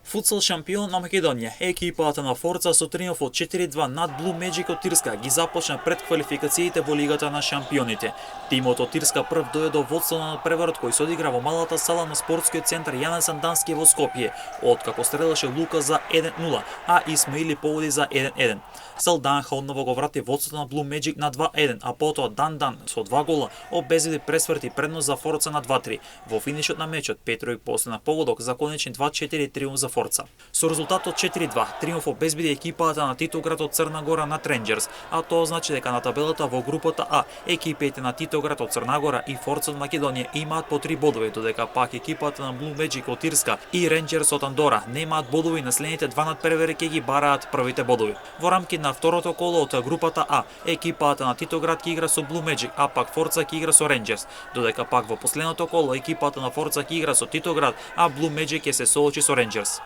Футсал шампион на Македонија, екипата на Форца со триумф од 4-2 над Blue Magic од Тирска ги започна предквалификациите во Лигата на шампионите. Тимот од Тирска прв дојде до водство на преварот кој се одигра во малата сала на спортскиот центар Јана Сандански во Скопје, откако стрелеше Лука за 1-0, а Исмаили погоди за 1-1. Салданха одново го врати водството на Blue Magic на 2-1, а потоа Дан со 2 гола обезбеди пресврти предност за Форца на 2-3. Во финишот на мечот Петровик постигна погодок за конечни 2-4 триумф за Форца. Со резултатот 4-2, триумф обезбеди екипата на Титоград од Црна Гора над Ренџерс, а тоа значи дека на табелата во групата А екипите на Титоград од Црна Гора и Форца од Македонија имаат по 3 бодови, додека пак екипата на Blue Magic од Тирска и Ренџерс од Андора немаат бодови, наследните два надпревари ќе ги бараат првите бодови. Во рамките на второто коло од групата А, екипата на Титоград ќе игра со Blue Magic, а пак Форца ќе игра со Ренџерс, додека пак во последното коло екипата на Форца ќе игра со Титоград, а Blue Magic ќе се соочи со Ренџерс.